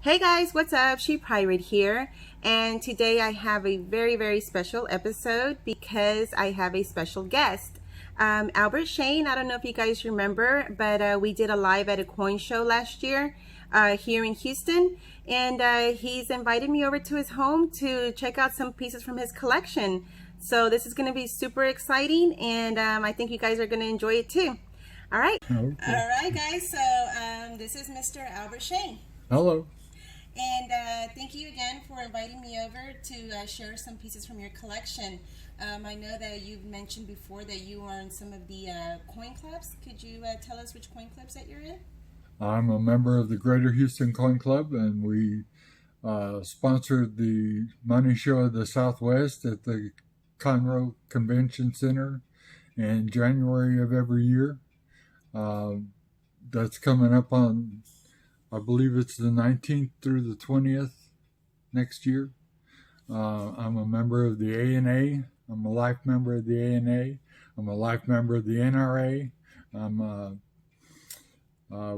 Hey guys, what's up? She Pirate here, and today I have a very special episode because I have a special guest. Albert Shane, I don't know if you guys remember, but we did a live at a coin show last year here in Houston, and he's invited me over to his home to check out some pieces from his collection. So this is going to be super exciting, and I think you guys are going to enjoy it too. All right. Okay. All right, guys. So this is Mr. Albert Shane. Hello. And thank you again for inviting me over to share some pieces from your collection. I know that you've mentioned before that you are in some of the coin clubs. Could you tell us which coin clubs that you're in? I'm a member of the Greater Houston Coin Club, and we sponsored the Money Show of the Southwest at the Conroe Convention Center in January of every year. That's coming up on, I believe it's the 19th through the 20th next year. I'm a member of the ANA. I'm a life member of the ANA. I'm a life member of the NRA.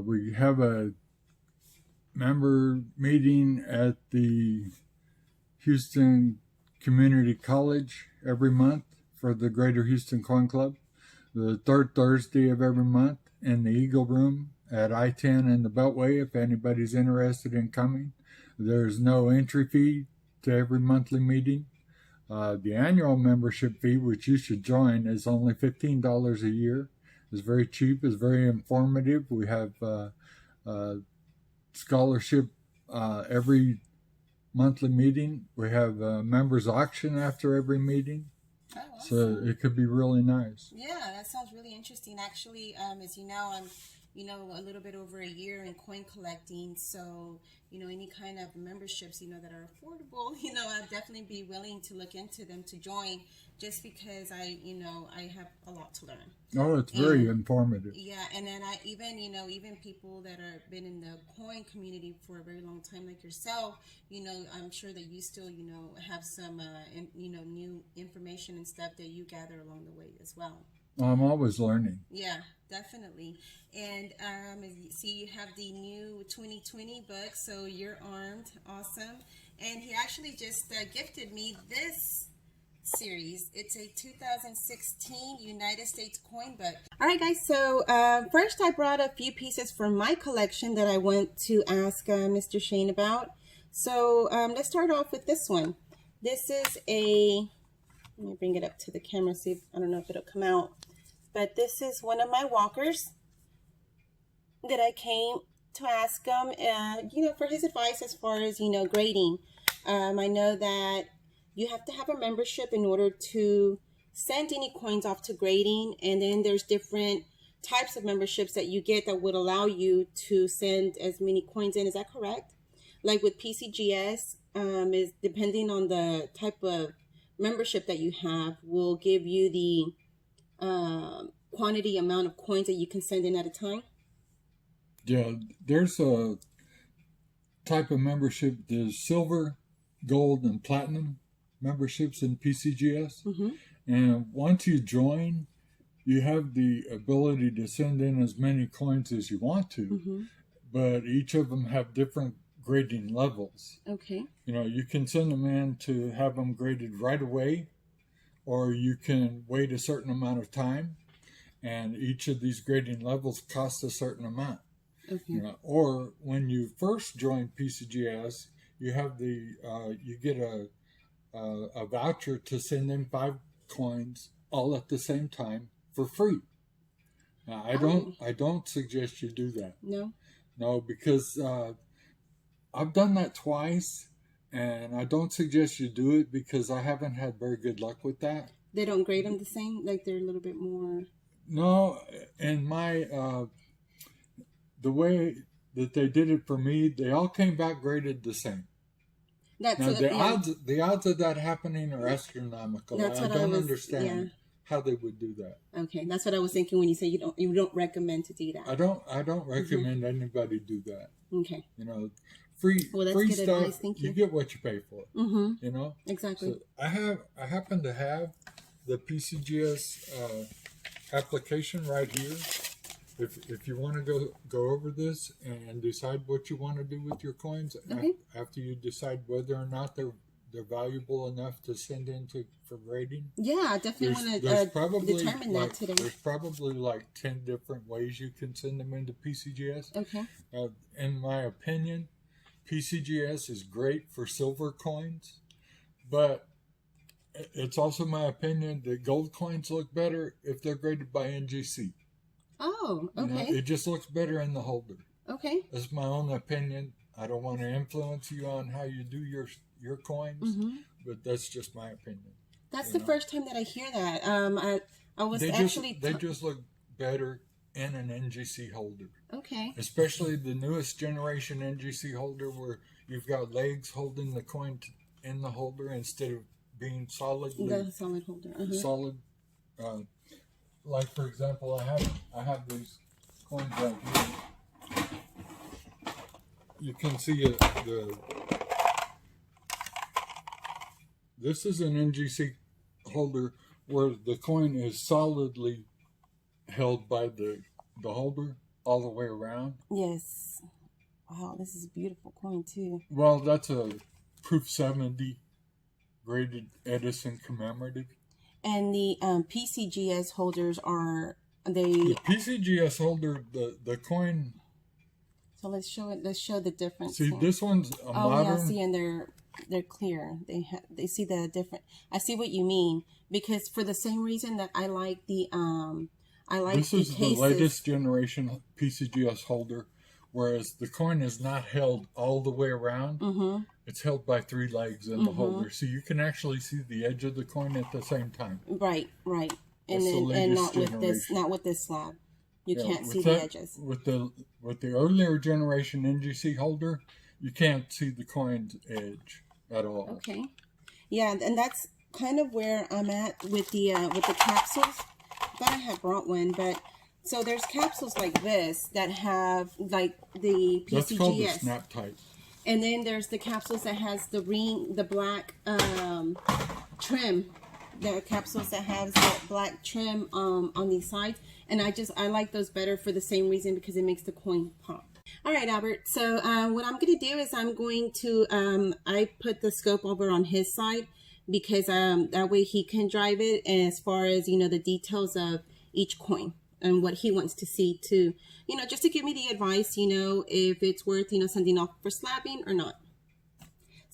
We have a member meeting at the Houston Community College every month for the Greater Houston Coin Club. The third Thursday of every month in the Eagle Room at I-10 and the Beltway, if anybody's interested in coming. There's no entry fee to every monthly meeting. The annual membership fee, which you should join, is only $15 a year. It's very cheap. It's very informative. We have scholarship every monthly meeting. We have a members auction after every meeting. Oh, awesome. So it could be really nice. Yeah, that sounds really interesting. Actually, as you know, I'm a little bit over a year in coin collecting, so any kind of memberships that are affordable, I'd definitely be willing to look into them to join, just because I have a lot to learn. Oh, it's very informative. Yeah, and then I even people that are been in the coin community for a very long time, like yourself, I'm sure that you still have some new information and stuff that you gather along the way as well. I'm always learning. Yeah, definitely. And as you see, you have the new 2020 book, so you're armed. Awesome. And he actually just gifted me this series. It's a 2016 United States coin book. All right, guys. So first, I brought a few pieces from my collection that I want to ask Mr. Shane about. So let's start off with this one. This is a, let me bring it up to the camera, see if, I don't know if it'll come out. But this is one of my walkers that I came to ask him, for his advice as far as, grading. I know that you have to have a membership in order to send any coins off to grading. And then there's different types of memberships that you get that would allow you to send as many coins in. Is that correct? Like with PCGS, is depending on the type of membership that you have, will give you the quantity amount of coins that you can send in at a time. Yeah, there's a type of membership. There's silver, gold, and platinum memberships in PCGS. Mm-hmm. And once you join, you have the ability to send in as many coins as you want to, Mm-hmm. but each of them have different grading levels. Okay. You can send them in to have them graded right away, or you can wait a certain amount of time, and each of these grading levels costs a certain amount. Okay. Or when you first join PCGS, you have you get a voucher to send in 5 coins all at the same time for free. Now, I don't suggest you do that. No, because I've done that twice, and I don't suggest you do it because I haven't had very good luck with that. They don't grade them the same? Like they're a little bit more... No, and the way that they did it for me, they all came back graded the same. The odds of that happening are astronomical. I don't understand how they would do that. Okay, that's what I was thinking when you say you don't recommend to do that. I don't recommend anybody do that. Okay. Free good stuff. Advice. Thank you. You get what you pay for. Mm-hmm. Exactly. So I happen to have the PCGS application right here, if you want to go over this and decide what you want to do with your coins, Okay. after you decide whether or not they're valuable enough to send into for grading. Yeah, I definitely want to determine that today. There's probably like 10 different ways you can send them into PCGS. Okay. In my opinion, PCGS is great for silver coins, but it's also my opinion that gold coins look better if they're graded by NGC. Oh, okay. It just looks better in the holder. Okay. That's my own opinion. I don't want to influence you on how you do your coins, but that's just my opinion. That's the first time that I hear that. I was they actually just look better in an NGC holder. Okay. Especially the newest generation NGC holder, where you've got legs holding the coin in the holder instead of being solid. The solid holder. Solid. Like for example, I have these coins right here. You can see this is an NGC holder where the coin is solidly held by the holder all the way around. Yes. Wow, this is a beautiful coin too. Well, that's a Proof 70 graded Edison commemorative. And the PCGS holders are the PCGS holder, the coin. So let's show it. Let's show the difference. See, this one's a modern. Yeah, see, and they're clear. They see the different. I see what you mean, because for the same reason that I like the This is the latest generation PCGS holder, whereas the coin is not held all the way around. It's held by 3 legs in the holder, so you can actually see the edge of the coin at the same time. Right. And not with this slab. You can't see the edges. With the earlier generation NGC holder, you can't see the coin's edge at all. Okay. Yeah, and that's kind of where I'm at with the capsules. I thought I had brought one, but so there's capsules like this that have like the PCGS. That's called the snap type. And then there's the capsules that has the black trim. The capsules that have the black trim on these sides. And I like those better for the same reason, because it makes the coin pop. All right, Albert. So what I'm going to do is I'm going to, I put the scope over on his side, because that way he can drive it as far as, the details of each coin and what he wants to see to, just to give me the advice, if it's worth, sending off for slabbing or not.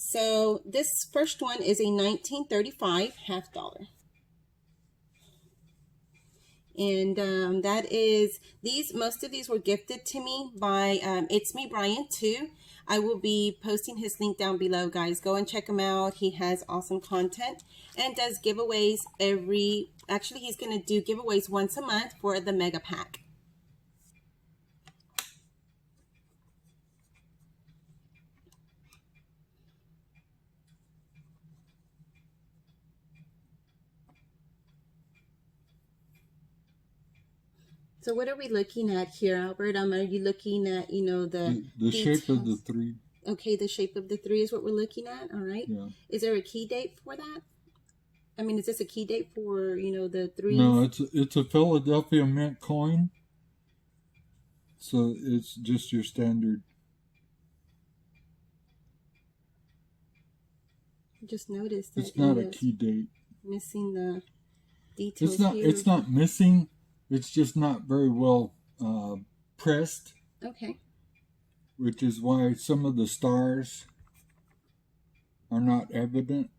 So this first one is a 1935 half dollar. And that is, most of these were gifted to me by It's Me Brian too. I will be posting his link down below, guys. Go and check him out. He has awesome content and does giveaways actually he's going to do giveaways once a month for the mega pack. So what are we looking at here, Albert? Are you looking at, the shape of the 3? Okay, the shape of the 3 is what we're looking at. All right. Yeah. Is there a key date for that? I mean, is this a key date for, the 3? No, it's a Philadelphia mint coin. So it's just your standard. I just noticed that it's not a key date. Missing the details. It's not missing. It's just not very well pressed. Okay. Which is why some of the stars are not evident.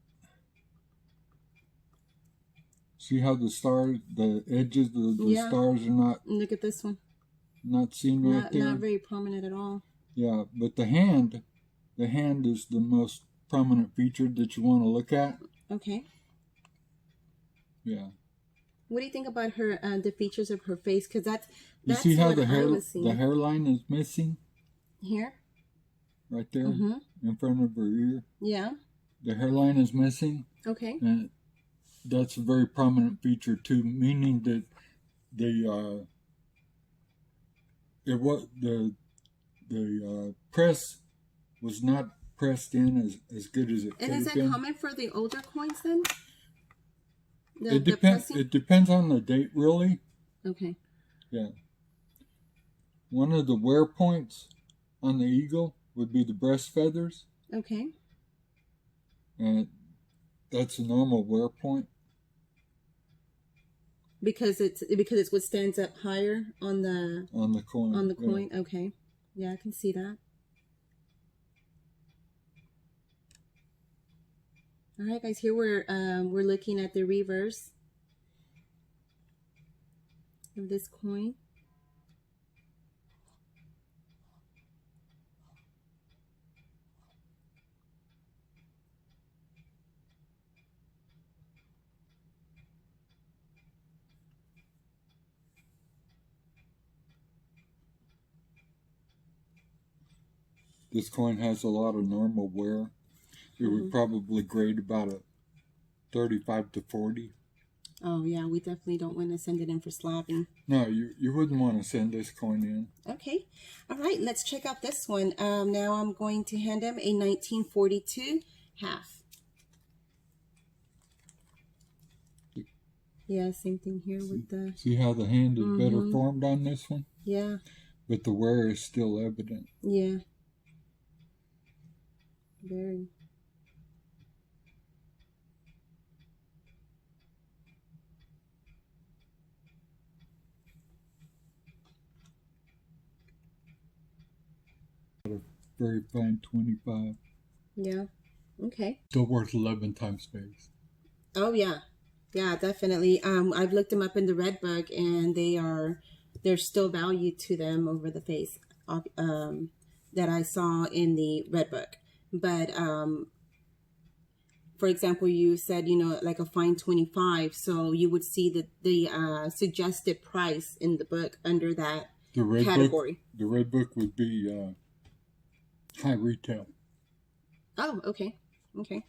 See how the edges of the stars are not. Look at this one. Not seen right there. Not very prominent at all. Yeah, but the hand is the most prominent feature that you want to look at. Okay. Yeah. What do you think about her, the features of her face? Because that's you see how the hairline is missing? Here? Right there, in front of her ear. Yeah. The hairline is missing. Okay. And that's a very prominent feature too, meaning that the press was not pressed in as good as it could have been. And is that common for the older coins then? It depends on the date, really. Okay. Yeah. one of the wear points on the eagle would be the breast feathers, Okay. and that's a normal wear point. Because it's what stands up higher on the coin. On the coin. Yeah. Okay. Yeah, I can see that. All right, guys. Here we're looking at the reverse of this coin. This coin has a lot of normal wear. It would probably grade about a 35 to 40. Oh, yeah, we definitely don't want to send it in for slabbing. No, you wouldn't want to send this coin in. Okay. All right, let's check out this one. Now I'm going to hand him a 1942 half. Yeah, same thing here with the... See how the hand is better formed on this one? Yeah. But the wear is still evident. Yeah. Very. Very fine 25. Yeah. Okay. Still worth 11 times base. Oh yeah. Yeah, definitely. I've looked them up in the red book, and there's still value to them over the face that I saw in the red book. But for example, you said, like a fine 25, so you would see the suggested price in the book under that category. The red book would be high retail. Oh, okay. Okay.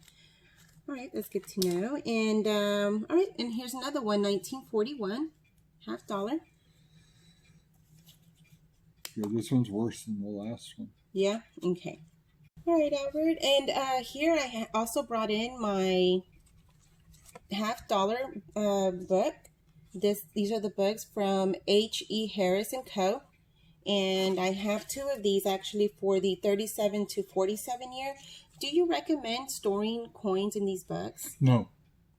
All right, that's good to know. And all right, and here's another one, 1941, $50. Yeah, this one's worse than the last one. Yeah. Okay. All right, Albert. And here I also brought in my $50 book. These are the books from H.E. Harris & Co. And I have two of these actually for the 37 to 47 year. Do you recommend storing coins in these books? No.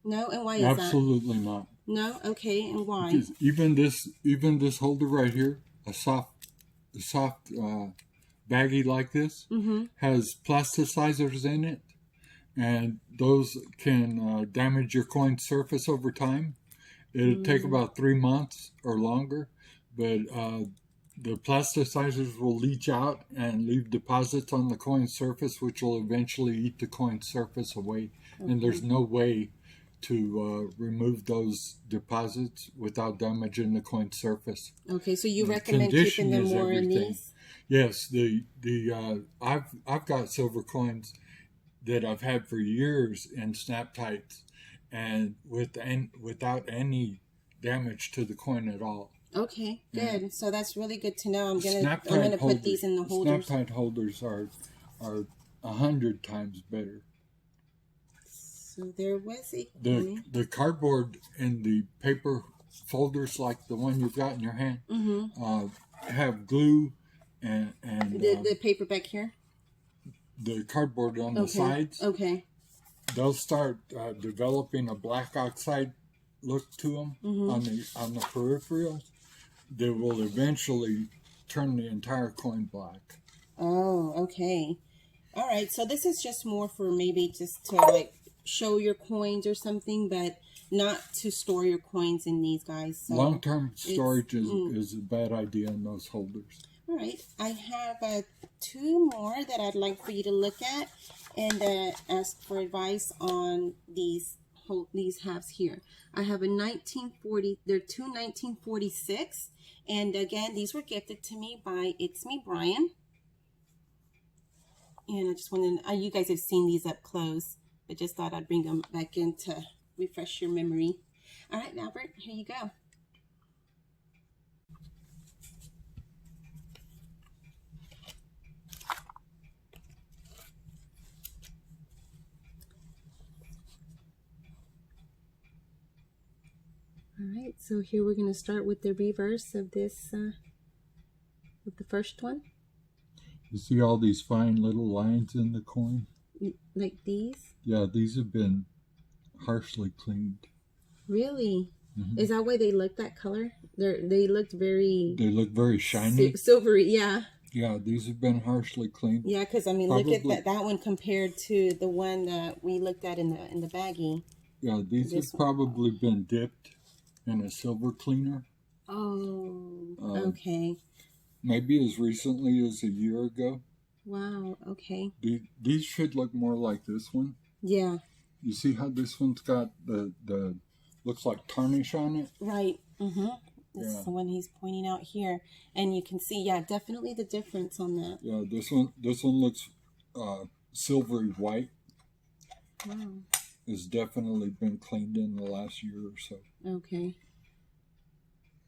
No? And why is that? Absolutely not. No? Okay. And why? Because even this holder right here, a soft baggie like this, has plasticizers in it, and those can damage your coin surface over time. It'll take about 3 months or longer, but the plasticizers will leach out and leave deposits on the coin surface, which will eventually eat the coin surface away. Okay. And there's no way to remove those deposits without damaging the coin surface. Okay, so you recommend keeping them more in these? Yes, I've got silver coins that I've had for years in snap tights, and without any damage to the coin at all. Okay, good. Yeah. So that's really good to know. I'm gonna put these in the holders. Snap tight holders are 100 times better. So there was the cardboard and the paper folders like the one you've got in your hand have glue and the paper back here. The cardboard on the sides. Okay. They'll start developing a black oxide look to them on the peripherals. They will eventually turn the entire coin black. Oh, okay. All right. So this is just more for maybe just to like show your coins or something, but not to store your coins in these guys. So long-term storage is a bad idea in those holders. All right. I have two more that I'd like for you to look at and ask for advice on these halves here. I have a 1940. They're two 1946. And again, these were gifted to me by It's Me Brian. And I just wanted, you guys have seen these up close, but just thought I'd bring them back in to refresh your memory. All right, Albert, here you go. All right, so here we're going to start with the reverse of this the first one? You see all these fine little lines in the coin? Like these? Yeah, these have been harshly cleaned. Really? Mm-hmm. Is that why they look that color? They looked very... They look very shiny. Silvery, yeah. Yeah, these have been harshly cleaned. Yeah, because I mean, Probably, look at that one compared to the one that we looked at in the baggie. Yeah, these have probably been dipped in a silver cleaner. Oh, okay. Maybe as recently as a year ago. Wow, okay. These should look more like this one. Yeah. You see how this one's got the looks like tarnish on it? Right. Mm-hmm. This is the one he's pointing out here. And you can see, yeah, definitely the difference on that. Yeah, this one looks silvery white. Wow. It's definitely been cleaned in the last year or so. Okay.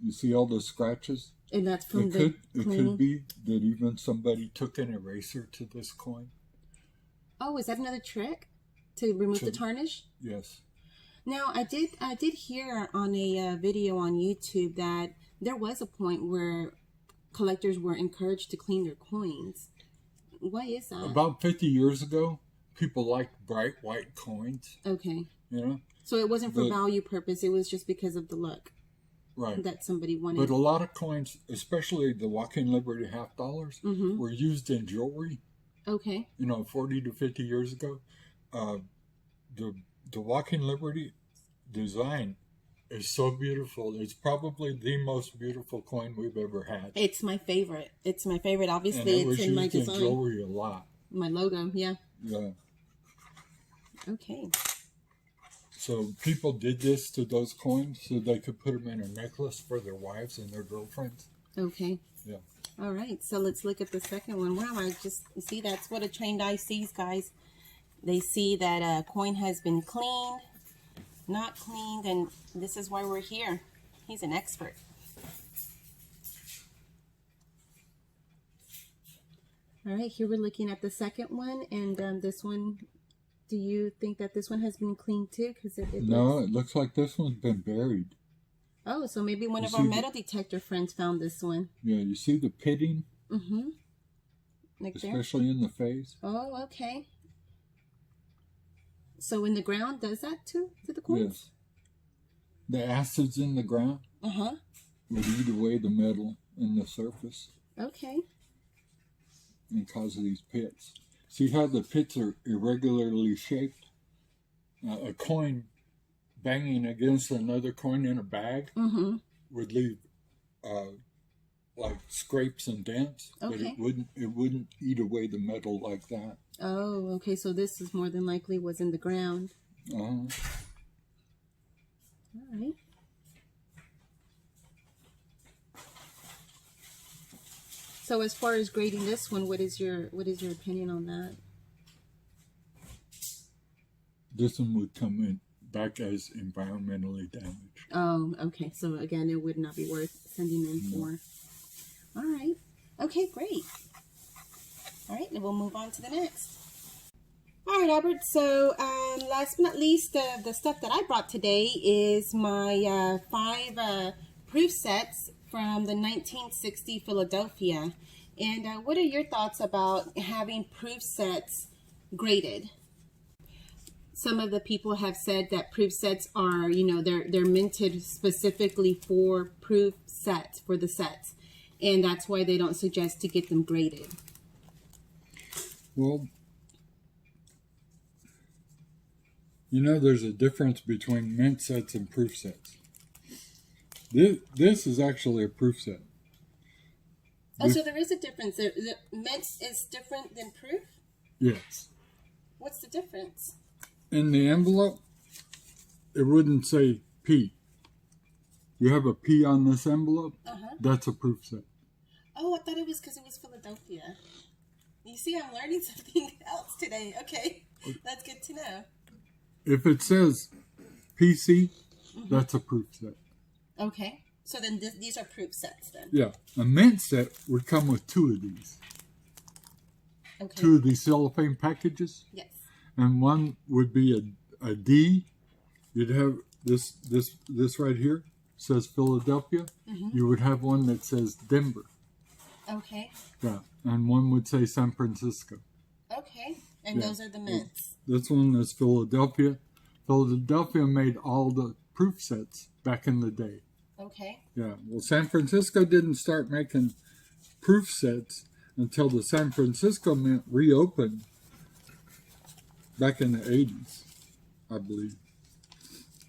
You see all the scratches? And that's from it could be that even somebody took an eraser to this coin. Oh, is that another trick to remove the tarnish? Yes. Now, I did hear on a video on YouTube that there was a point where collectors were encouraged to clean their coins. Why is that? About 50 years ago, people liked bright white coins. Okay. You know? So it wasn't for value purpose. It was just because of the look. Right. That somebody wanted. But a lot of coins, especially the Joaquin Liberty $50, were used in jewelry. Okay. 40 to 50 years ago. The Joaquin Liberty design is so beautiful. It's probably the most beautiful coin we've ever had. It's my favorite. Obviously, it's in my design. In jewelry a lot. My logo, yeah. Yeah. Okay. So people did this to those coins so they could put them in a necklace for their wives and their girlfriends. Okay. Yeah. All right. So let's look at the second one. Wow, you see, that's what a trained eye sees, guys. They see that a coin has been cleaned, not cleaned, and this is why we're here. He's an expert. All right, here we're looking at the second one, and this one, do you think that this one has been cleaned too? Because it looks like this one's been buried. Oh, so maybe one of our metal detector friends found this one. Yeah, you see the pitting? Mm-hmm. Like especially there? In the face. Oh, okay. So in the ground does that too to the coins? Yes. The acids in the ground would eat away the metal in the surface. Okay. And cause these pits. See how the pits are irregularly shaped? A coin banging against another coin in a bag would leave like scrapes and dents, but it wouldn't eat away the metal like that. Oh, okay. So this is more than likely was in the ground. All right. So as far as grading this one, what is your opinion on that? This one would come in back as environmentally damaged. Oh, okay. So again, it would not be worth sending in for. All right. Okay, great. All right, then we'll move on to the next. All right, Albert. So last but not least, the stuff that I brought today is my 5 proof sets from the 1960 Philadelphia. And what are your thoughts about having proof sets graded? Some of the people have said that proof sets are, they're minted specifically for proof sets, for the sets. And that's why they don't suggest to get them graded. Well, there's a difference between mint sets and proof sets. This is actually a proof set. Oh, so there is a difference. The mint is different than proof? Yes. What's the difference? In the envelope, it wouldn't say P. You have a P on this envelope? That's a proof set. Oh, I thought it was because it was Philadelphia. You see, I'm learning something else today. Okay, that's good to know. If it says PC, that's a proof set. Okay, so then these are proof sets then? Yeah, a mint set would come with 2 of these. Okay. 2 of these cellophane packages. Yes. And one would be a D. You'd have this right here says Philadelphia. You would have one that says Denver. Okay. Yeah, and one would say San Francisco. Okay. And Yeah. those are the mints. This one is Philadelphia. Philadelphia made all the proof sets back in the day. Okay. Yeah, well, San Francisco didn't start making proof sets until the San Francisco Mint reopened back in the 80s, I believe.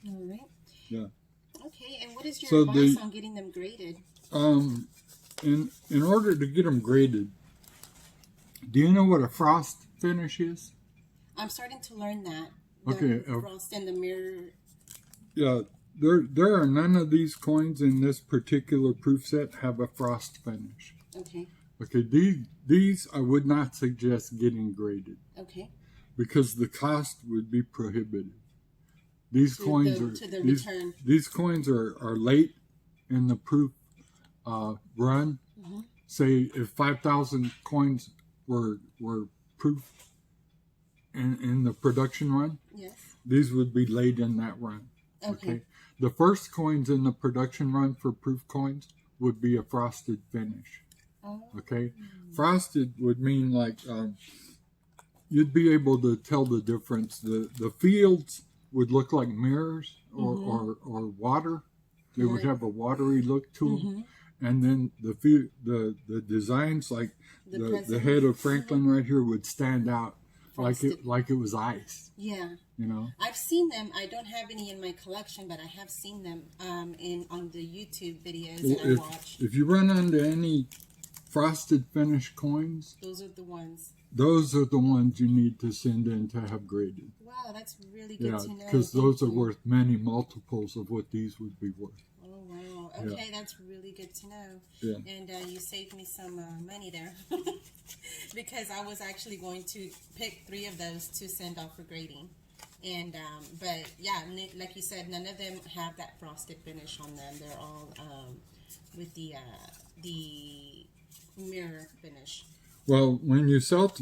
All right. Yeah. Okay, and what is your So advice on getting them graded? In order to get them graded, do you know what a frost finish is? I'm starting to learn that. Okay. The frost and the mirror. Yeah, there are none of these coins in this particular proof set have a frost finish. Okay. Okay, these I would not suggest getting graded. Okay. Because the cost would be prohibitive. These coins are late in the proof run. Mm-hmm. Say if 5,000 coins were proof in the production run, yes, these would be late in that run. Okay. The first coins in the production run for proof coins would be a frosted finish. Oh. Okay, frosted would mean like you'd be able to tell the difference. The fields would look like mirrors or water. They would have a watery look to them. And then the designs, like the head of Franklin right here, would stand out like it was ice. Yeah. You know. I've seen them. I don't have any in my collection, but I have seen them on the YouTube videos that I watch. If you run into any frosted finish coins, those are the ones. Those are the ones you need to send in to have graded. Wow, that's really good to know. Because those are worth many multiples of what these would be worth. Oh, wow. Okay, that's really good to know. Yeah. And you saved me some money there. Because I was actually going to pick 3 of those to send off for grading. And, but yeah, like you said, none of them have that frosted finish on them. They're all with the mirror finish. Well, when you sell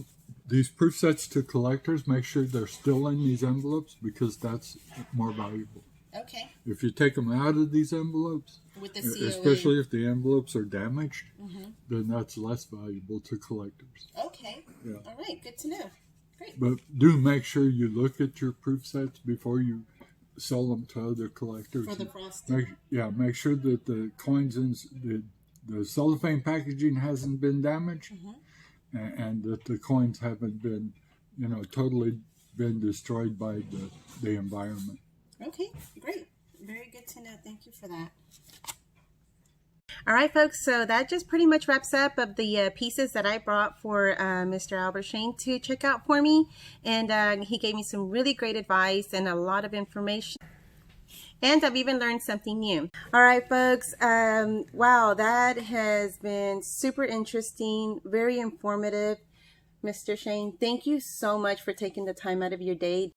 these proof sets to collectors, make sure they're still in these envelopes because that's more valuable. Okay. If you take them out of these envelopes, with the COA, especially if the envelopes are damaged, then that's less valuable to collectors. Okay. Yeah. All right. Good to know. Great. But do make sure you look at your proof sets before you sell them to other collectors. For the frosting. Make sure that the coins in the cellophane packaging hasn't been damaged. And that the coins haven't been, totally been destroyed by the environment. Okay, great. Very good to know. Thank you for that. All right, folks, so that just pretty much wraps up of the pieces that I brought for Mr. Albert Schoen to check out for me. And he gave me some really great advice and a lot of information. And I've even learned something new. All right, folks. Wow, that has been super interesting, very informative. Mr. Schoen, thank you so much for taking the time out of your day